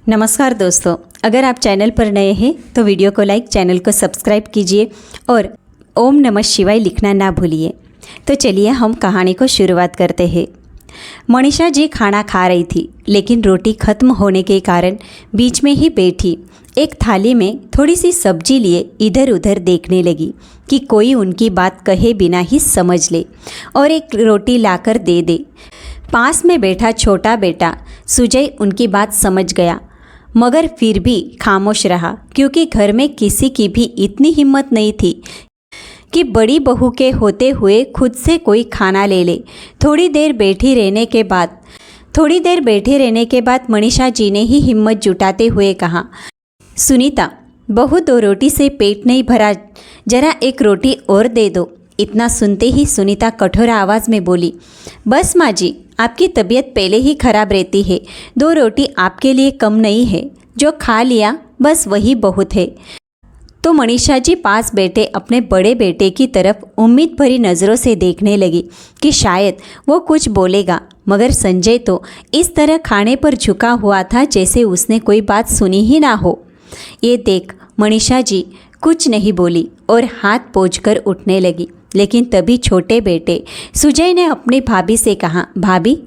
नमस्कार दोस्तों, अगर आप चैनल पर नए हैं तो वीडियो को लाइक, चैनल को सब्सक्राइब कीजिए और ओम नमः शिवाय लिखना ना भूलिए। तो चलिए हम कहानी को शुरुआत करते हैं। मनीषा जी खाना खा रही थी, लेकिन रोटी खत्म होने के कारण बीच में ही बैठी एक थाली में थोड़ी सी सब्जी लिए इधर उधर देखने लगी कि कोई उनकी बात कहे बिना ही समझ ले और एक रोटी लाकर दे दे। पास में बैठा छोटा बेटा सुजय उनकी बात समझ गया, मगर फिर भी खामोश रहा, क्योंकि घर में किसी की भी इतनी हिम्मत नहीं थी कि बड़ी बहू के होते हुए खुद से कोई खाना ले ले। थोड़ी देर बैठी रहने के बाद मनीषा जी ने ही हिम्मत जुटाते हुए कहा, सुनीता बहू, 2 रोटी से पेट नहीं भरा, जरा एक रोटी और दे दो। इतना सुनते ही सुनीता कठोर आवाज़ में बोली, बस माँ जी, आपकी तबीयत पहले ही खराब रहती है, 2 रोटी आपके लिए कम नहीं है, जो खा लिया बस वही बहुत है। तो मनीषा जी पास बैठे अपने बड़े बेटे की तरफ उम्मीद भरी नज़रों से देखने लगी कि शायद वो कुछ बोलेगा, मगर संजय तो इस तरह खाने पर झुका हुआ था जैसे उसने कोई बात सुनी ही ना हो। ये देख मनीषा जी कुछ नहीं बोली और हाथ पोंछकर उठने लगी, लेकिन तभी छोटे बेटे सुजय ने अपनी भाभी से कहा, भाभी,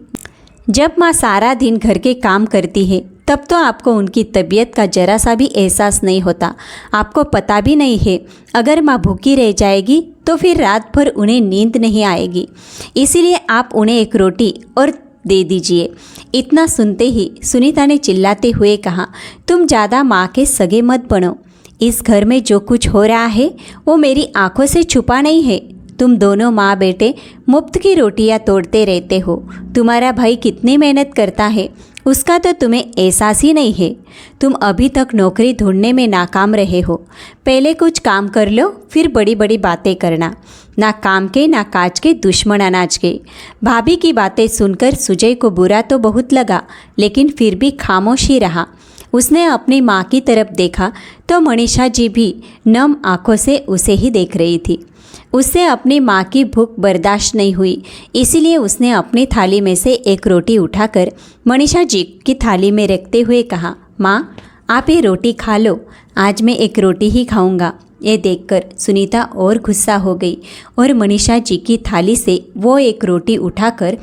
जब माँ सारा दिन घर के काम करती है तब तो आपको उनकी तबीयत का जरा सा भी एहसास नहीं होता। आपको पता भी नहीं है, अगर माँ भूखी रह जाएगी तो फिर रात भर उन्हें नींद नहीं आएगी, इसीलिए आप उन्हें एक रोटी और दे दीजिए। इतना सुनते ही सुनीता ने चिल्लाते हुए कहा, तुम ज़्यादा माँ के सगे मत बनो। इस घर में जो कुछ हो रहा है वो मेरी आंखों से छुपा नहीं है। तुम दोनों माँ बेटे मुफ्त की रोटियां तोड़ते रहते हो। तुम्हारा भाई कितनी मेहनत करता है उसका तो तुम्हें एहसास ही नहीं है। तुम अभी तक नौकरी ढूंढने में नाकाम रहे हो। पहले कुछ काम कर लो, फिर बड़ी बड़ी बातें करना। ना काम के ना काज के दुश्मन अनाज के। भाभी की बातें सुनकर सुजय को बुरा तो बहुत लगा, लेकिन फिर भी खामोश ही रहा। उसने अपनी माँ की तरफ देखा तो मनीषा जी भी नम आंखों से उसे ही देख रही थी। उससे अपनी माँ की भूख बर्दाश्त नहीं हुई, इसीलिए उसने अपनी थाली में से एक रोटी उठाकर मनीषा जी की थाली में रखते हुए कहा, माँ आप ये रोटी खा लो, आज मैं एक रोटी ही खाऊंगा। ये देखकर सुनीता और गुस्सा हो गई और मनीषा जी की थाली से वो एक रोटी उठाकर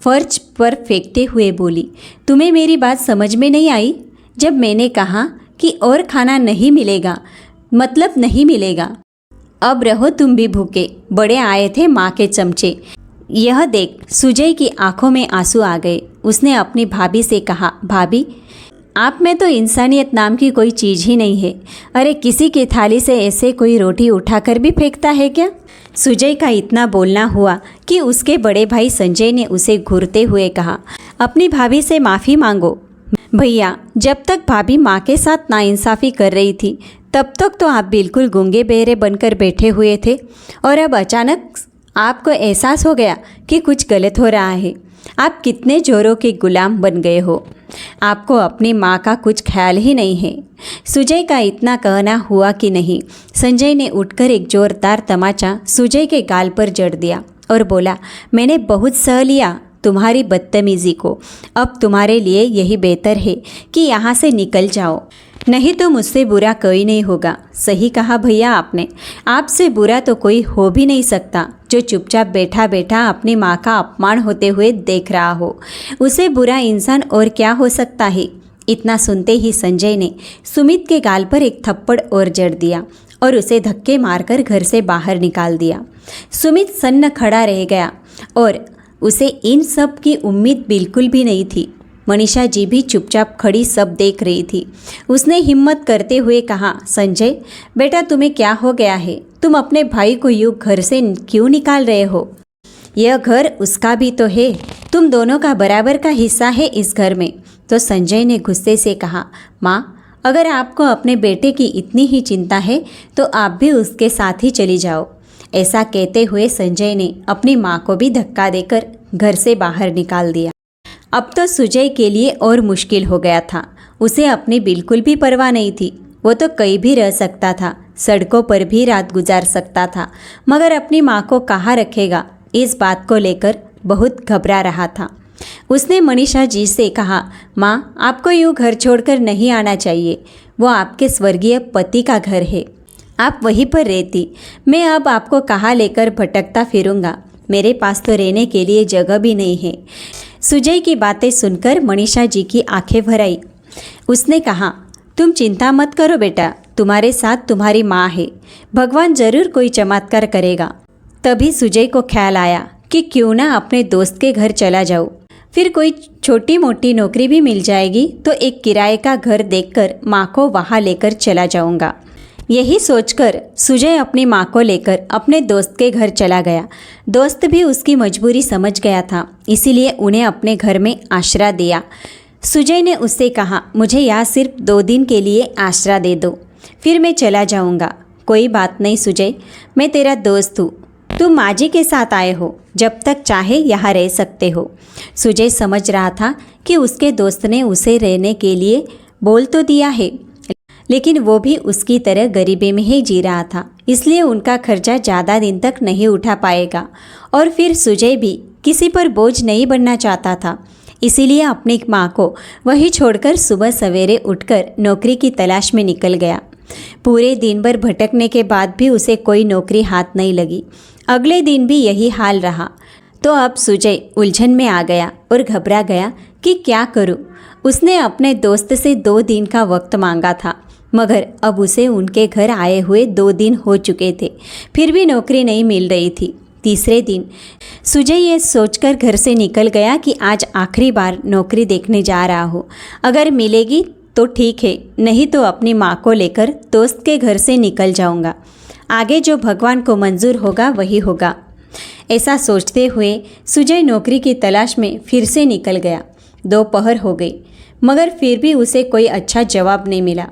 फर्श पर फेंकते हुए बोली, तुम्हें मेरी बात समझ में नहीं आई? जब मैंने कहा कि और खाना नहीं मिलेगा, मतलब नहीं मिलेगा। अब रहो तुम भी भूखे, बड़े आए थे माँ के चमचे। यह देख सुजय की आंखों में आंसू आ गए। उसने अपनी भाभी से कहा, भाभी, आप में तो इंसानियत नाम की कोई चीज़ ही नहीं है। अरे किसी की थाली से ऐसे कोई रोटी उठाकर भी फेंकता है क्या? सुजय का इतना बोलना हुआ कि उसके बड़े भाई संजय ने उसे घूरते हुए कहा, अपनी भाभी से माफ़ी मांगो। भैया, जब तक भाभी माँ के साथ नाइंसाफ़ी कर रही थी तब तक तो आप बिल्कुल गूंगे बहरे बनकर बैठे हुए थे, और अब अचानक आपको एहसास हो गया कि कुछ गलत हो रहा है। आप कितने जोरों के गुलाम बन गए हो। आपको अपनी माँ का कुछ ख्याल ही नहीं है। सुजय का इतना कहना हुआ कि नहीं, संजय ने उठकर एक जोरदार तमाचा सुजय के गाल पर जड़ दिया और बोला, मैंने बहुत सह लिया तुम्हारी बदतमीज़ी को। अब तुम्हारे लिए यही बेहतर है कि यहाँ से निकल जाओ, नहीं तो मुझसे बुरा कोई नहीं होगा। सही कहा भैया आपने, आपसे बुरा तो कोई हो भी नहीं सकता जो चुपचाप बैठा बैठा अपनी माँ का अपमान होते हुए देख रहा हो। उसे बुरा इंसान और क्या हो सकता है? इतना सुनते ही संजय ने सुमित के गाल पर एक थप्पड़ और जड़ दिया और उसे धक्के मारकर घर से बाहर निकाल दिया। सुमित सन्न खड़ा रह गया और उसे इन सब की उम्मीद बिल्कुल भी नहीं थी। मनीषा जी भी चुपचाप खड़ी सब देख रही थी। उसने हिम्मत करते हुए कहा, संजय बेटा, तुम्हें क्या हो गया है? तुम अपने भाई को यूँ घर से क्यों निकाल रहे हो? यह घर उसका भी तो है, तुम दोनों का बराबर का हिस्सा है इस घर में। तो संजय ने गुस्से से कहा, माँ, अगर आपको अपने बेटे की इतनी ही चिंता है तो आप भी उसके साथ ही चली जाओ। ऐसा कहते हुए संजय ने अपनी माँ को भी धक्का देकर घर से बाहर निकाल दिया। अब तो सुजय के लिए और मुश्किल हो गया था। उसे अपनी बिल्कुल भी परवाह नहीं थी। वो तो कहीं भी रह सकता था, सड़कों पर भी रात गुजार सकता था, मगर अपनी माँ को कहाँ रखेगा, इस बात को लेकर बहुत घबरा रहा था। उसने मनीषा जी से कहा, माँ, आपको यूँ घर छोड़कर नहीं आना चाहिए। वो आपके स्वर्गीय पति का घर है, आप वहीं पर रहती। मैं अब आपको कहाँ लेकर भटकता फिरूंगा? मेरे पास तो रहने के लिए जगह भी नहीं है। सुजय की बातें सुनकर मनीषा जी की आंखें भर आई। उसने कहा, तुम चिंता मत करो बेटा, तुम्हारे साथ तुम्हारी माँ है, भगवान जरूर कोई चमत्कार करेगा। तभी सुजय को ख्याल आया कि क्यों ना अपने दोस्त के घर चला जाऊं, फिर कोई छोटी मोटी नौकरी भी मिल जाएगी तो एक किराए का घर देखकर माँ को वहाँ लेकर चला जाऊंगा। यही सोचकर सुजय अपनी माँ को लेकर अपने दोस्त के घर चला गया। दोस्त भी उसकी मजबूरी समझ गया था, इसीलिए उन्हें अपने घर में आश्रय दिया। सुजय ने उससे कहा, मुझे यहाँ सिर्फ 2 दिन के लिए आश्रय दे दो, फिर मैं चला जाऊंगा। कोई बात नहीं सुजय, मैं तेरा दोस्त हूँ, तुम माँ जी के साथ आए हो, जब तक चाहे यहाँ रह सकते हो। सुजय समझ रहा था कि उसके दोस्त ने उसे रहने के लिए बोल तो दिया है, लेकिन वो भी उसकी तरह गरीबी में ही जी रहा था, इसलिए उनका खर्चा ज़्यादा दिन तक नहीं उठा पाएगा। और फिर सुजय भी किसी पर बोझ नहीं बनना चाहता था, इसीलिए अपनी माँ को वहीं छोड़कर सुबह सवेरे उठकर नौकरी की तलाश में निकल गया। पूरे दिन भर भटकने के बाद भी उसे कोई नौकरी हाथ नहीं लगी। अगले दिन भी यही हाल रहा। तो अब सुजय उलझन में आ गया और घबरा गया कि क्या करूं। उसने अपने दोस्त से 2 दिन का वक्त मांगा था, मगर अब उसे उनके घर आए हुए 2 दिन हो चुके थे, फिर भी नौकरी नहीं मिल रही थी। तीसरे दिन सुजय ये सोचकर घर से निकल गया कि आज आखिरी बार नौकरी देखने जा रहा हूँ। अगर मिलेगी तो ठीक है, नहीं तो अपनी माँ को लेकर दोस्त के घर से निकल जाऊँगा। आगे जो भगवान को मंजूर होगा वही होगा। ऐसा सोचते हुए सुजय नौकरी की तलाश में फिर से निकल गया। दोपहर हो गई, मगर फिर भी उसे कोई अच्छा जवाब नहीं मिला।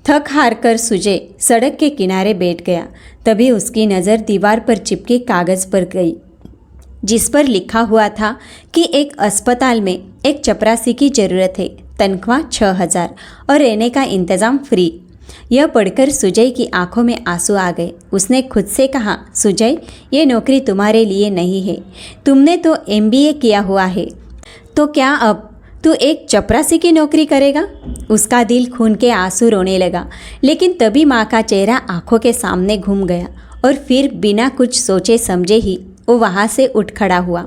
थक हार कर सुजय सड़क के किनारे बैठ गया। तभी उसकी नज़र दीवार पर चिपके कागज़ पर गई, जिस पर लिखा हुआ था कि एक अस्पताल में एक चपरासी की ज़रूरत है, तनख्वाह 6,000 और रहने का इंतज़ाम फ्री। यह पढ़कर सुजय की आंखों में आंसू आ गए। उसने खुद से कहा, सुजय, ये नौकरी तुम्हारे लिए नहीं है। तुमने तो MBA किया हुआ है, तो क्या अब तू एक चपरासी की नौकरी करेगा? उसका दिल खून के आंसू रोने लगा। लेकिन तभी माँ का चेहरा आंखों के सामने घूम गया और फिर बिना कुछ सोचे समझे ही वो वहाँ से उठ खड़ा हुआ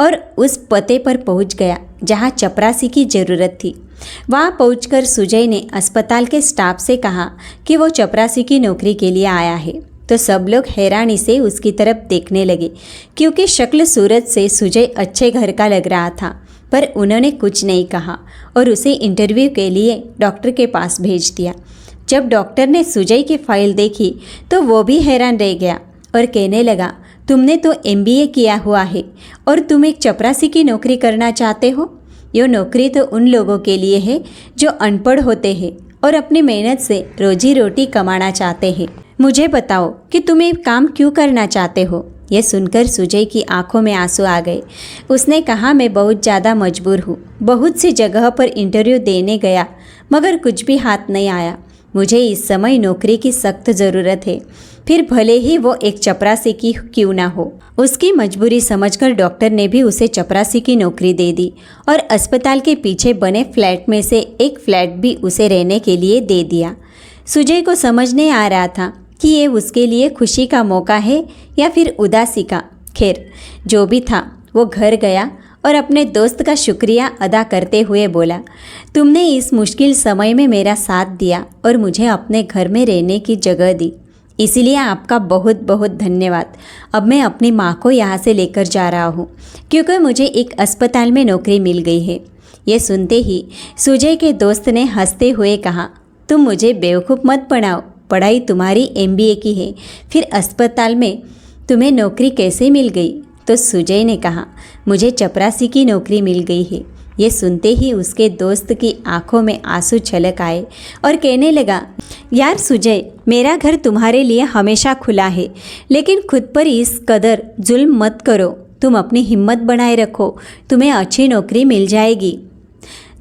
और उस पते पर पहुँच गया जहाँ चपरासी की ज़रूरत थी। वहाँ पहुंचकर सुजय ने अस्पताल के स्टाफ से कहा कि वो चपरासी की नौकरी के लिए आया है। तो सब लोग हैरानी से उसकी तरफ देखने लगे, क्योंकि शक्ल सूरत से सुजय अच्छे घर का लग रहा था। पर उन्होंने कुछ नहीं कहा और उसे इंटरव्यू के लिए डॉक्टर के पास भेज दिया। जब डॉक्टर ने सुजय की फाइल देखी तो वो भी हैरान रह गया और कहने लगा, तुमने तो MBA किया हुआ है और तुम एक चपरासी की नौकरी करना चाहते हो? यह नौकरी तो उन लोगों के लिए है जो अनपढ़ होते हैं और अपनी मेहनत से रोजी रोटी कमाना चाहते हैं। मुझे बताओ कि तुम ये काम क्यों करना चाहते हो? यह सुनकर सुजय की आंखों में आंसू आ गए। उसने कहा, मैं बहुत ज़्यादा मजबूर हूँ। बहुत सी जगह पर इंटरव्यू देने गया, मगर कुछ भी हाथ नहीं आया। मुझे इस समय नौकरी की सख्त ज़रूरत है, फिर भले ही वो एक चपरासी की क्यों ना हो। उसकी मजबूरी समझकर डॉक्टर ने भी उसे चपरासी की नौकरी दे दी और अस्पताल के पीछे बने फ्लैट में से एक फ्लैट भी उसे रहने के लिए दे दिया। सुजय को समझ नहीं आ रहा था कि ये उसके लिए खुशी का मौका है या फिर उदासी का। खैर, जो भी था वो घर गया और अपने दोस्त का शुक्रिया अदा करते हुए बोला, तुमने इस मुश्किल समय में मेरा साथ दिया और मुझे अपने घर में रहने की जगह दी, इसीलिए आपका बहुत बहुत धन्यवाद। अब मैं अपनी माँ को यहाँ से लेकर जा रहा हूँ, क्योंकि मुझे एक अस्पताल में नौकरी मिल गई है। ये सुनते ही सुजय के दोस्त ने हंसते हुए कहा, तुम मुझे बेवकूफ़ मत बनाओ, पढ़ाई तुम्हारी MBA की है, फिर अस्पताल में तुम्हें नौकरी कैसे मिल गई? तो सुजय ने कहा, मुझे चपरासी की नौकरी मिल गई है। ये सुनते ही उसके दोस्त की आंखों में आंसू छलक आए और कहने लगा, यार सुजय, मेरा घर तुम्हारे लिए हमेशा खुला है, लेकिन खुद पर इस कदर जुल्म मत करो। तुम अपनी हिम्मत बनाए रखो, तुम्हें अच्छी नौकरी मिल जाएगी।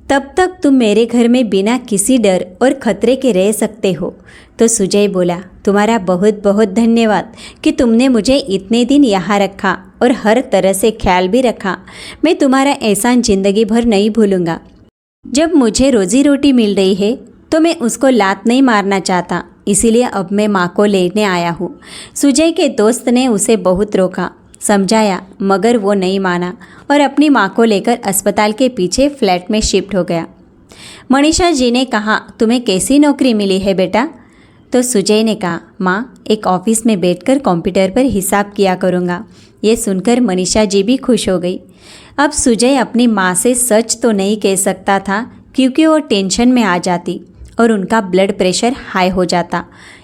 तब तक तुम मेरे घर में बिना किसी डर और खतरे के रह सकते हो। तो सुजय बोला, तुम्हारा बहुत बहुत धन्यवाद कि तुमने मुझे इतने दिन यहाँ रखा और हर तरह से ख्याल भी रखा। मैं तुम्हारा एहसान ज़िंदगी भर नहीं भूलूंगा। जब मुझे रोजी रोटी मिल रही है तो मैं उसको लात नहीं मारना चाहता, इसीलिए अब मैं माँ को लेने आया हूँ। सुजय के दोस्त ने उसे बहुत रोका, समझाया, मगर वो नहीं माना और अपनी माँ को लेकर अस्पताल के पीछे फ्लैट में शिफ्ट हो गया। मनीषा जी ने कहा, तुम्हें कैसी नौकरी मिली है बेटा? तो सुजय ने कहा, माँ, एक ऑफिस में बैठकर कंप्यूटर पर हिसाब किया करूँगा। ये सुनकर मनीषा जी भी खुश हो गई। अब सुजय अपनी माँ से सच तो नहीं कह सकता था क्योंकि वो टेंशन में आ जाती और उनका ब्लड प्रेशर हाई हो जाता,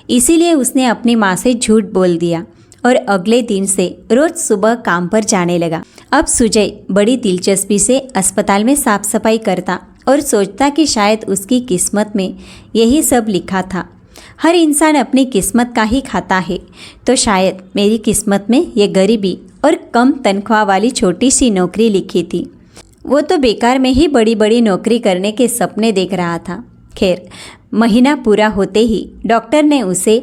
इसीलिए उसने अपनी माँ से झूठ बोल दिया और अगले दिन से रोज़ सुबह काम पर जाने लगा। अब सुजय बड़ी दिलचस्पी से अस्पताल में साफ सफाई करता और सोचता कि शायद उसकी किस्मत में यही सब लिखा था। हर इंसान अपनी किस्मत का ही खाता है, तो शायद मेरी किस्मत में ये गरीबी और कम तनख्वाह वाली छोटी सी नौकरी लिखी थी। वो तो बेकार में ही बड़ी बड़ी नौकरी करने के सपने देख रहा था। खैर, महीना पूरा होते ही डॉक्टर ने उसे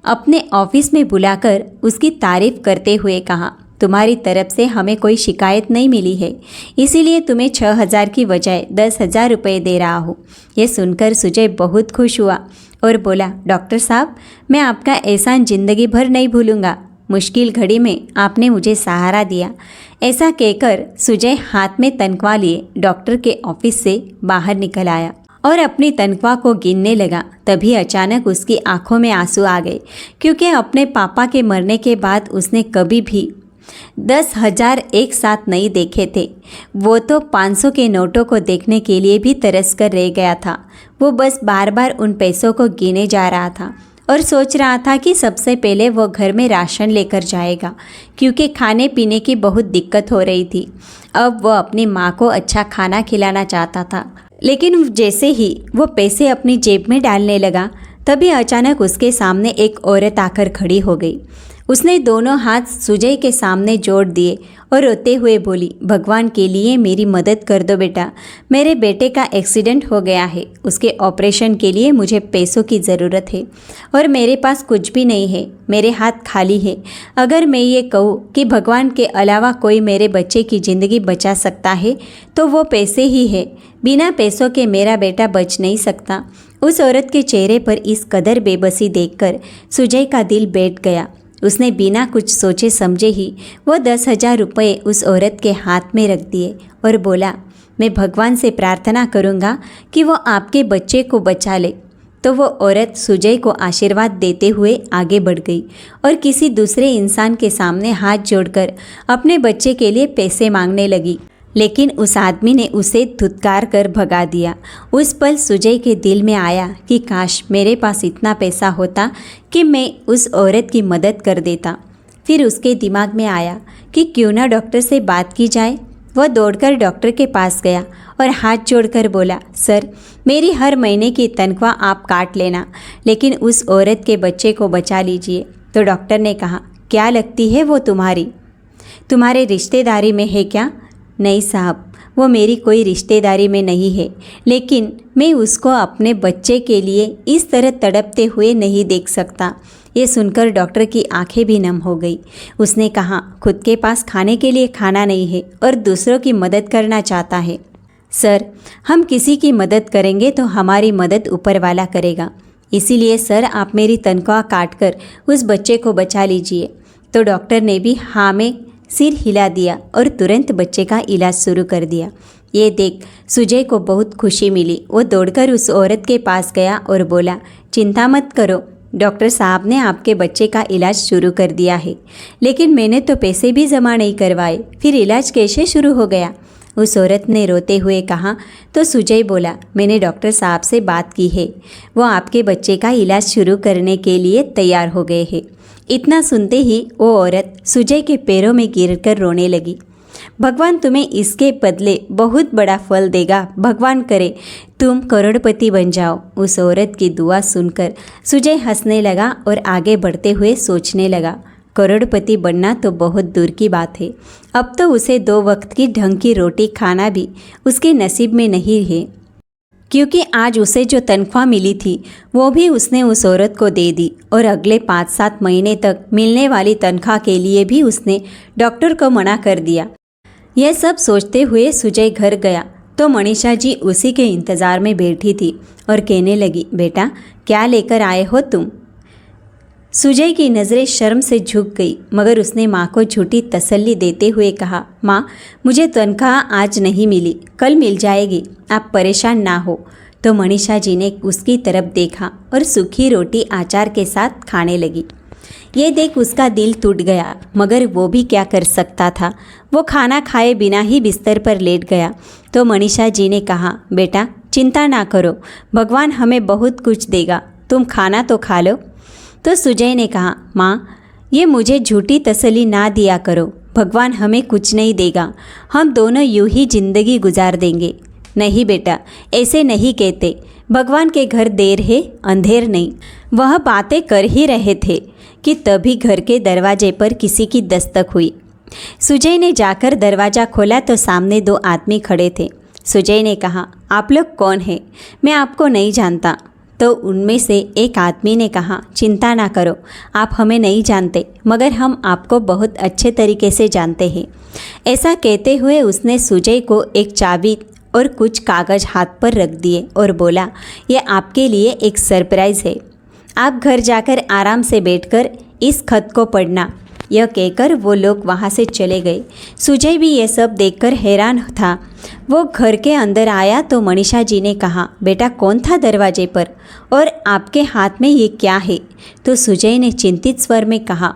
अपने ऑफिस में बुलाकर उसकी तारीफ करते हुए कहा, तुम्हारी तरफ से हमें कोई शिकायत नहीं मिली है, इसीलिए तुम्हें 6,000 की बजाय 10,000 रुपये दे रहा हूँ। ये सुनकर सुजय बहुत खुश हुआ और बोला, डॉक्टर साहब, मैं आपका एहसान ज़िंदगी भर नहीं भूलूंगा। मुश्किल घड़ी में आपने मुझे सहारा दिया। ऐसा कहकर सुजय हाथ में तनख्वाह लिए डॉक्टर के ऑफिस से बाहर निकल आया और अपनी तनख्वाह को गिनने लगा। तभी अचानक उसकी आंखों में आंसू आ गए, क्योंकि अपने पापा के मरने के बाद उसने कभी भी 10,000 एक साथ नहीं देखे थे। वो तो 500 के नोटों को देखने के लिए भी तरस कर रह गया था। वो बस बार बार उन पैसों को गिने जा रहा था और सोच रहा था कि सबसे पहले वो घर में राशन लेकर जाएगा, क्योंकि खाने पीने की बहुत दिक्कत हो रही थी। अब वो अपनी माँ को अच्छा खाना खिलाना चाहता था, लेकिन जैसे ही वो पैसे अपनी जेब में डालने लगा, तभी अचानक उसके सामने एक औरत आकर खड़ी हो गई। उसने दोनों हाथ सुजय के सामने जोड़ दिए और रोते हुए बोली, भगवान के लिए मेरी मदद कर दो बेटा, मेरे बेटे का एक्सीडेंट हो गया है। उसके ऑपरेशन के लिए मुझे पैसों की ज़रूरत है और मेरे पास कुछ भी नहीं है, मेरे हाथ खाली है। अगर मैं ये कहूँ कि भगवान के अलावा कोई मेरे बच्चे की ज़िंदगी बचा सकता है तो वो पैसे ही है। बिना पैसों के मेरा बेटा बच नहीं सकता। उस औरत के चेहरे पर इस कदर बेबसी देखकर सुजय का दिल बैठ गया। उसने बिना कुछ सोचे समझे ही वो 10,000 रुपये उस औरत के हाथ में रख दिए और बोला, मैं भगवान से प्रार्थना करूँगा कि वो आपके बच्चे को बचा ले। तो वो औरत सुजय को आशीर्वाद देते हुए आगे बढ़ गई और किसी दूसरे इंसान के सामने हाथ जोड़कर अपने बच्चे के लिए पैसे मांगने लगी, लेकिन उस आदमी ने उसे धुतकार कर भगा दिया। उस पल सुजय के दिल में आया कि काश मेरे पास इतना पैसा होता कि मैं उस औरत की मदद कर देता। फिर उसके दिमाग में आया कि क्यों ना डॉक्टर से बात की जाए। वह दौड़कर डॉक्टर के पास गया और हाथ जोड़कर बोला, सर, मेरी हर महीने की तनख्वाह आप काट लेना, लेकिन उस औरत के बच्चे को बचा लीजिए। तो डॉक्टर ने कहा, क्या लगती है वो तुम्हारे रिश्तेदारी में है क्या? नहीं साहब, वो मेरी कोई रिश्तेदारी में नहीं है, लेकिन मैं उसको अपने बच्चे के लिए इस तरह तड़पते हुए नहीं देख सकता। ये सुनकर डॉक्टर की आंखें भी नम हो गई। उसने कहा, खुद के पास खाने के लिए खाना नहीं है और दूसरों की मदद करना चाहता है। सर, हम किसी की मदद करेंगे तो हमारी मदद ऊपर वाला करेगा, इसीलिए सर आप मेरी तनख्वाह काट कर उस बच्चे को बचा लीजिए। तो डॉक्टर ने भी हाँ में सिर हिला दिया और तुरंत बच्चे का इलाज शुरू कर दिया। ये देख सुजय को बहुत खुशी मिली। वो दौड़कर उस औरत के पास गया और बोला, चिंता मत करो, डॉक्टर साहब ने आपके बच्चे का इलाज शुरू कर दिया है, लेकिन मैंने तो पैसे भी जमा नहीं करवाए, फिर इलाज कैसे शुरू हो गया? उस औरत ने रोते हुए कहा। तो सुजय बोला, मैंने डॉक्टर साहब से बात की है, वो आपके बच्चे का इलाज शुरू करने के लिए तैयार हो गए हैं। इतना सुनते ही वो औरत सुजय के पैरों में गिरकर रोने लगी। भगवान तुम्हें इसके बदले बहुत बड़ा फल देगा, भगवान करे तुम करोड़पति बन जाओ। उस औरत की दुआ सुनकर सुजय हंसने लगा और आगे बढ़ते हुए सोचने लगा, करोड़पति बनना तो बहुत दूर की बात है, अब तो उसे 2 वक्त की ढंग की रोटी खाना भी उसके नसीब में नहीं है। क्योंकि आज उसे जो तनख्वाह मिली थी वो भी उसने उस औरत को दे दी और अगले 5-7 महीने तक मिलने वाली तनख्वाह के लिए भी उसने डॉक्टर को मना कर दिया। यह सब सोचते हुए सुजय घर गया तो मनीषा जी उसी के इंतज़ार में बैठी थी और कहने लगी, बेटा क्या लेकर आए हो तुम? सुजय की नज़रें शर्म से झुक गई, मगर उसने माँ को झूठी तसल्ली देते हुए कहा, माँ मुझे तनख्वाह आज नहीं मिली, कल मिल जाएगी, आप परेशान ना हो। तो मनीषा जी ने उसकी तरफ देखा और सूखी रोटी अचार के साथ खाने लगी। ये देख उसका दिल टूट गया, मगर वो भी क्या कर सकता था। वो खाना खाए बिना ही बिस्तर पर लेट गया। तो मनीषा जी ने कहा, बेटा चिंता ना करो, भगवान हमें बहुत कुछ देगा, तुम खाना तो खा लो। तो सुजय ने कहा, माँ ये मुझे झूठी तसल्ली ना दिया करो, भगवान हमें कुछ नहीं देगा, हम दोनों यूं ही जिंदगी गुजार देंगे। नहीं बेटा, ऐसे नहीं कहते, भगवान के घर देर है अंधेर नहीं। वह बातें कर ही रहे थे कि तभी घर के दरवाजे पर किसी की दस्तक हुई। सुजय ने जाकर दरवाज़ा खोला तो सामने 2 आदमी खड़े थे। सुजय ने कहा, आप लोग कौन हैं? मैं आपको नहीं जानता। तो उनमें से एक आदमी ने कहा, चिंता ना करो, आप हमें नहीं जानते, मगर हम आपको बहुत अच्छे तरीके से जानते हैं। ऐसा कहते हुए उसने सुजय को एक चाबी और कुछ कागज़ हाथ पर रख दिए और बोला, यह आपके लिए एक सरप्राइज़ है, आप घर जाकर आराम से बैठकर इस खत को पढ़ना। यह कहकर वो लोग वहाँ से चले गए। सुजय भी ये सब देखकर हैरान था। वो घर के अंदर आया तो मनीषा जी ने कहा, बेटा कौन था दरवाजे पर और आपके हाथ में ये क्या है? तो सुजय ने चिंतित स्वर में कहा,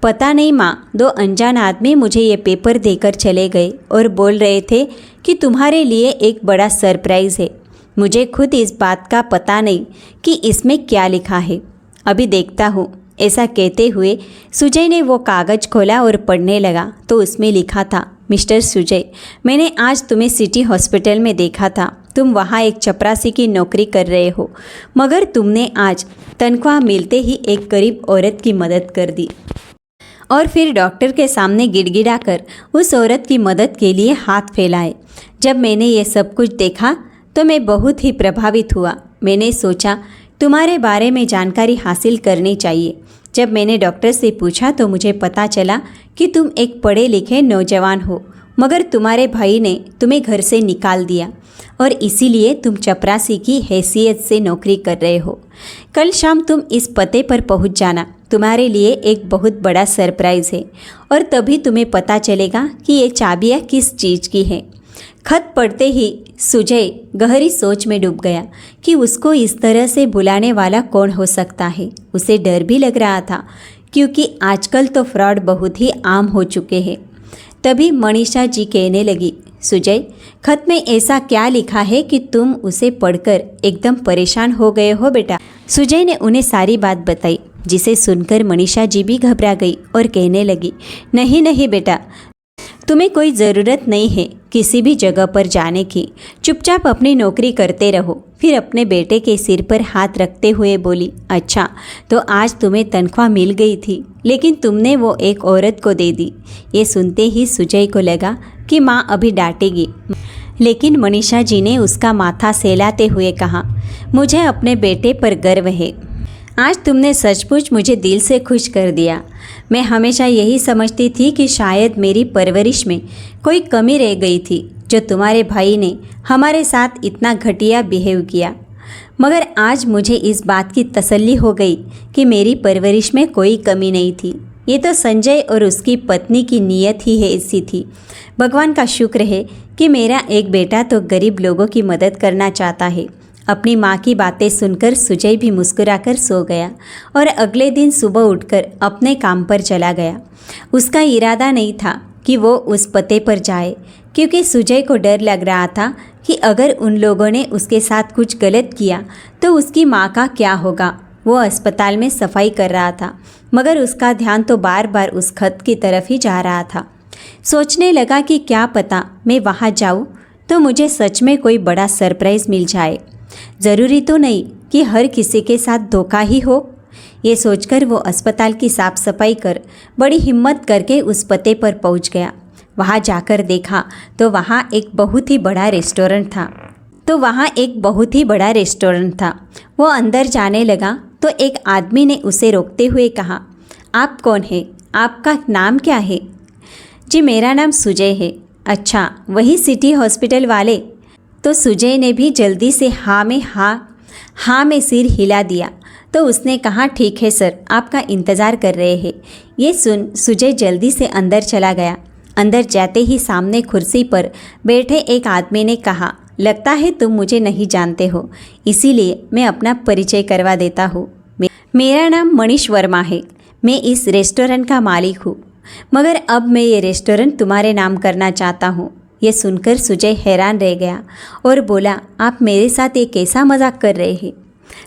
पता नहीं माँ, 2 अनजान आदमी मुझे ये पेपर देकर चले गए और बोल रहे थे कि तुम्हारे लिए एक बड़ा सरप्राइज़ है। मुझे खुद इस बात का पता नहीं कि इसमें क्या लिखा है, अभी देखता हूँ। ऐसा कहते हुए सुजय ने वो कागज़ खोला और पढ़ने लगा तो उसमें लिखा था, मिस्टर सुजय, मैंने आज तुम्हें सिटी हॉस्पिटल में देखा था, तुम वहाँ एक चपरासी की नौकरी कर रहे हो, मगर तुमने आज तनख्वाह मिलते ही एक गरीब औरत की मदद कर दी और फिर डॉक्टर के सामने गिड़गिड़ाकर उस औरत की मदद के लिए हाथ फैलाए। जब मैंने ये सब कुछ देखा तो मैं बहुत ही प्रभावित हुआ। मैंने सोचा तुम्हारे बारे में जानकारी हासिल करनी चाहिए। जब मैंने डॉक्टर से पूछा तो मुझे पता चला कि तुम एक पढ़े लिखे नौजवान हो, मगर तुम्हारे भाई ने तुम्हें घर से निकाल दिया और इसीलिए तुम चपरासी की हैसियत से नौकरी कर रहे हो। कल शाम तुम इस पते पर पहुंच जाना, तुम्हारे लिए एक बहुत बड़ा सरप्राइज़ है और तभी तुम्हें पता चलेगा कि ये चाबियाँ किस चीज़ की हैं। खत पढ़ते ही सुजय गहरी सोच में डूब गया कि उसको इस तरह से बुलाने वाला कौन हो सकता है। उसे डर भी लग रहा था क्योंकि आजकल तो फ्रॉड बहुत ही आम हो चुके हैं। तभी मनीषा जी कहने लगी, सुजय खत में ऐसा क्या लिखा है कि तुम उसे पढ़कर एकदम परेशान हो गए हो बेटा? सुजय ने उन्हें सारी बात बताई, जिसे सुनकर मनीषा जी भी घबरा गई और कहने लगी, नहीं नहीं बेटा, तुम्हें कोई ज़रूरत नहीं है किसी भी जगह पर जाने की, चुपचाप अपनी नौकरी करते रहो। फिर अपने बेटे के सिर पर हाथ रखते हुए बोली, अच्छा तो आज तुम्हें तनख्वाह मिल गई थी, लेकिन तुमने वो एक औरत को दे दी। ये सुनते ही सुजय को लगा कि माँ अभी डांटेगी, लेकिन मनीषा जी ने उसका माथा सहलाते हुए कहा, मुझे अपने बेटे पर गर्व है, आज तुमने सचमुच मुझे दिल से खुश कर दिया। मैं हमेशा यही समझती थी कि शायद मेरी परवरिश में कोई कमी रह गई थी, जो तुम्हारे भाई ने हमारे साथ इतना घटिया बिहेव किया, मगर आज मुझे इस बात की तसल्ली हो गई कि मेरी परवरिश में कोई कमी नहीं थी। ये तो संजय और उसकी पत्नी की नीयत ही है ऐसी थी। भगवान का शुक्र है कि मेरा एक बेटा तो गरीब लोगों की मदद करना चाहता है। अपनी माँ की बातें सुनकर सुजय भी मुस्कुराकर सो गया और अगले दिन सुबह उठकर अपने काम पर चला गया। उसका इरादा नहीं था कि वो उस पते पर जाए, क्योंकि सुजय को डर लग रहा था कि अगर उन लोगों ने उसके साथ कुछ गलत किया तो उसकी माँ का क्या होगा। वो अस्पताल में सफाई कर रहा था, मगर उसका ध्यान तो बार बार उस खत की तरफ ही जा रहा था। सोचने लगा कि क्या पता मैं वहाँ जाऊँ तो मुझे सच में कोई बड़ा सरप्राइज़ मिल जाए। ज़रूरी तो नहीं कि हर किसी के साथ धोखा ही हो। ये सोचकर वो अस्पताल की साफ सफाई कर बड़ी हिम्मत करके उस पते पर पहुंच गया। वहाँ जाकर देखा तो वहाँ एक बहुत ही बड़ा रेस्टोरेंट था। तो वहाँ एक बहुत ही बड़ा रेस्टोरेंट था। वो अंदर जाने लगा तो एक आदमी ने उसे रोकते हुए कहा, आप कौन है? आपका नाम क्या है? जी मेरा नाम सुजय है। अच्छा, वही सिटी हॉस्पिटल वाले? तो सुजय ने भी जल्दी से हाँ में सिर हिला दिया। तो उसने कहा, ठीक है सर, आपका इंतज़ार कर रहे हैं। ये सुन सुजय जल्दी से अंदर चला गया। अंदर जाते ही सामने कुर्सी पर बैठे एक आदमी ने कहा, लगता है तुम मुझे नहीं जानते हो, इसीलिए मैं अपना परिचय करवा देता हूँ। मेरा नाम मनीष वर्मा है। मैं इस रेस्टोरेंट का मालिक हूँ, मगर अब मैं ये रेस्टोरेंट तुम्हारे नाम करना चाहता हूँ। ये सुनकर सुजय हैरान रह गया और बोला, आप मेरे साथ ये कैसा मजाक कर रहे हैं?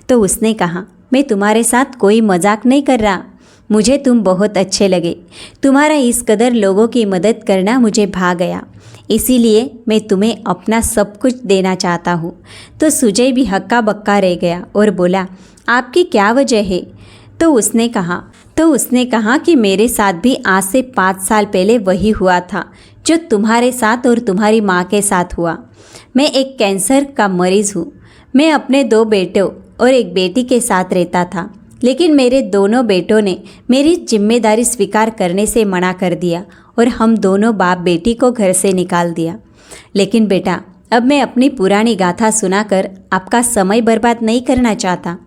तो उसने कहा, मैं तुम्हारे साथ कोई मजाक नहीं कर रहा। मुझे तुम बहुत अच्छे लगे। तुम्हारा इस कदर लोगों की मदद करना मुझे भा गया, इसीलिए मैं तुम्हें अपना सब कुछ देना चाहता हूँ। तो सुजय भी हक्का बक्का रह गया और बोला, आपकी क्या वजह है? तो उसने कहा कि मेरे साथ भी आज से 5 साल पहले वही हुआ था जो तुम्हारे साथ और तुम्हारी माँ के साथ हुआ। मैं एक कैंसर का मरीज़ हूँ। मैं अपने 2 बेटों और एक बेटी के साथ रहता था, लेकिन मेरे दोनों बेटों ने मेरी जिम्मेदारी स्वीकार करने से मना कर दिया और हम दोनों बाप बेटी को घर से निकाल दिया। लेकिन बेटा, अब मैं अपनी पुरानी गाथा सुनाकर आपका समय बर्बाद नहीं करना चाहता,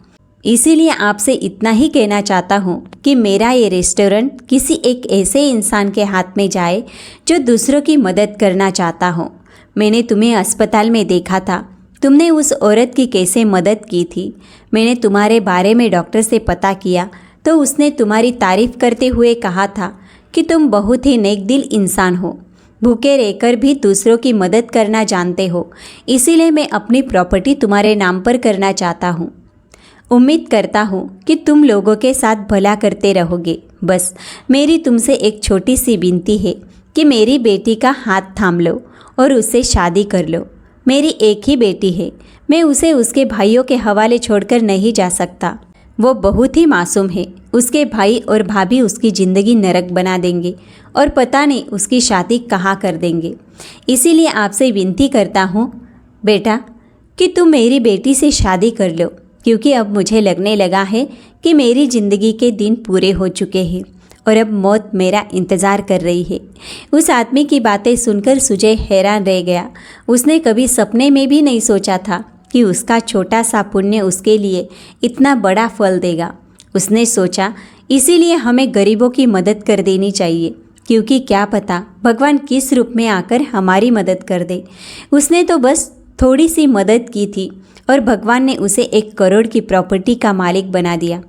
इसीलिए आपसे इतना ही कहना चाहता हूँ कि मेरा ये रेस्टोरेंट किसी एक ऐसे इंसान के हाथ में जाए जो दूसरों की मदद करना चाहता हो। मैंने तुम्हें अस्पताल में देखा था, तुमने उस औरत की कैसे मदद की थी। मैंने तुम्हारे बारे में डॉक्टर से पता किया तो उसने तुम्हारी तारीफ करते हुए कहा था कि तुम बहुत ही नेक दिल इंसान हो, भूखे रहकर भी दूसरों की मदद करना जानते हो। इसीलिए मैं अपनी प्रॉपर्टी तुम्हारे नाम पर करना चाहता हूँ। उम्मीद करता हूँ कि तुम लोगों के साथ भला करते रहोगे। बस मेरी तुमसे एक छोटी सी विनती है कि मेरी बेटी का हाथ थाम लो और उससे शादी कर लो। मेरी एक ही बेटी है, मैं उसे उसके भाइयों के हवाले छोड़कर नहीं जा सकता। वो बहुत ही मासूम है। उसके भाई और भाभी उसकी ज़िंदगी नरक बना देंगे और पता नहीं उसकी शादी कहाँ कर देंगे। इसीलिए आपसे विनती करता हूँ बेटा कि तुम मेरी बेटी से शादी कर लो, क्योंकि अब मुझे लगने लगा है कि मेरी ज़िंदगी के दिन पूरे हो चुके हैं और अब मौत मेरा इंतज़ार कर रही है। उस आदमी की बातें सुनकर सुजय हैरान रह गया। उसने कभी सपने में भी नहीं सोचा था कि उसका छोटा सा पुण्य उसके लिए इतना बड़ा फल देगा। उसने सोचा, इसीलिए हमें गरीबों की मदद कर देनी चाहिए, क्योंकि क्या पता भगवान किस रूप में आकर हमारी मदद कर दे। उसने तो बस थोड़ी सी मदद की थी और भगवान ने उसे 1 करोड़ की प्रॉपर्टी का मालिक बना दिया।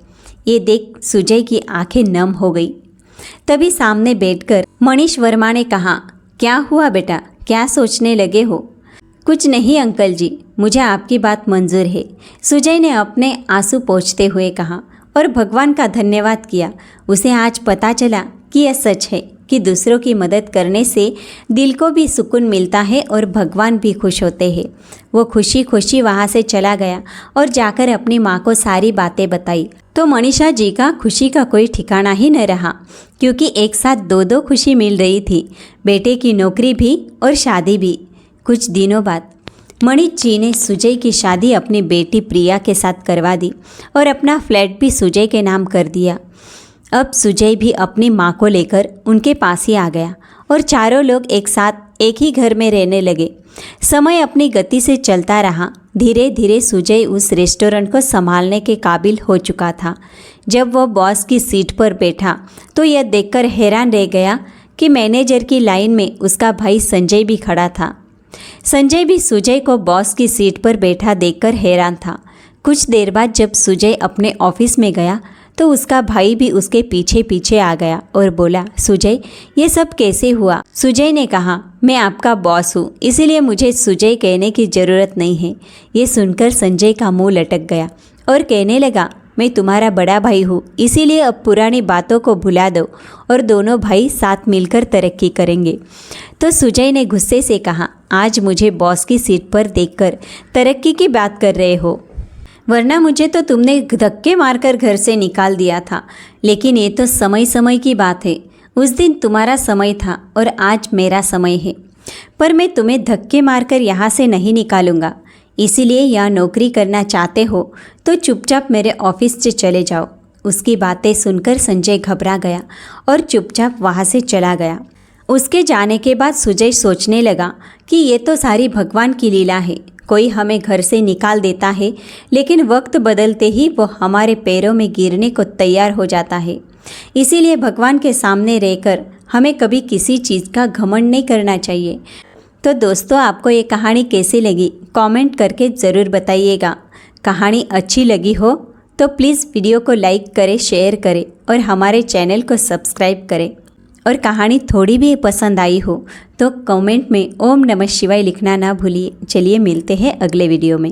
ये देख सुजय की आंखें नम हो गई। तभी सामने बैठकर मनीष वर्मा ने कहा, क्या हुआ बेटा, क्या सोचने लगे हो? कुछ नहीं अंकल जी, मुझे आपकी बात मंजूर है, सुजय ने अपने आंसू पोंछते हुए कहा और भगवान का धन्यवाद किया। उसे आज पता चला कि यह सच है कि दूसरों की मदद करने से दिल को भी सुकून मिलता है और भगवान भी खुश होते हैं। वो खुशी खुशी वहाँ से चला गया और जाकर अपनी माँ को सारी बातें बताई। तो मनीषा जी का खुशी का कोई ठिकाना ही न रहा, क्योंकि एक साथ 2 खुशी मिल रही थी, बेटे की नौकरी भी और शादी भी। कुछ दिनों बाद मनीष जी ने सुजय की शादी अपनी बेटी प्रिया के साथ करवा दी और अपना फ्लैट भी सुजय के नाम कर दिया। अब सुजय भी अपनी माँ को लेकर उनके पास ही आ गया और चारों लोग एक साथ एक ही घर में रहने लगे। समय अपनी गति से चलता रहा। धीरे धीरे सुजय उस रेस्टोरेंट को संभालने के काबिल हो चुका था। जब वह बॉस की सीट पर बैठा तो यह देखकर हैरान रह गया कि मैनेजर की लाइन में उसका भाई संजय भी खड़ा था। संजय भी सुजय को बॉस की सीट पर बैठा देखकर हैरान था। कुछ देर बाद जब सुजय अपने ऑफिस में गया तो उसका भाई भी उसके पीछे पीछे आ गया और बोला, सुजय ये सब कैसे हुआ? सुजय ने कहा, मैं आपका बॉस हूँ, इसीलिए मुझे सुजय कहने की ज़रूरत नहीं है। ये सुनकर संजय का मुंह लटक गया और कहने लगा, मैं तुम्हारा बड़ा भाई हूँ, इसीलिए अब पुरानी बातों को भुला दो और दोनों भाई साथ मिलकर तरक्की करेंगे। तो सुजय ने गुस्से से कहा, आज मुझे बॉस की सीट पर देखकर तरक्की की बात कर रहे हो, वरना मुझे तो तुमने धक्के मारकर घर से निकाल दिया था। लेकिन ये तो समय समय की बात है। उस दिन तुम्हारा समय था और आज मेरा समय है, पर मैं तुम्हें धक्के मारकर यहाँ से नहीं निकालूंगा। इसीलिए यह नौकरी करना चाहते हो तो चुपचाप मेरे ऑफिस से चले जाओ। उसकी बातें सुनकर संजय घबरा गया और चुपचाप वहाँ से चला गया। उसके जाने के बाद सुजय सोचने लगा कि ये तो सारी भगवान की लीला है। कोई हमें घर से निकाल देता है, लेकिन वक्त बदलते ही वो हमारे पैरों में गिरने को तैयार हो जाता है। इसीलिए भगवान के सामने रहकर हमें कभी किसी चीज़ का घमंड नहीं करना चाहिए। तो दोस्तों, आपको ये कहानी कैसी लगी कमेंट करके ज़रूर बताइएगा। कहानी अच्छी लगी हो तो प्लीज़ वीडियो को लाइक करें, शेयर करें और हमारे चैनल को सब्सक्राइब करें। और कहानी थोड़ी भी पसंद आई हो तो कमेंट में ओम नमः शिवाय लिखना ना भूलिए। चलिए मिलते हैं अगले वीडियो में।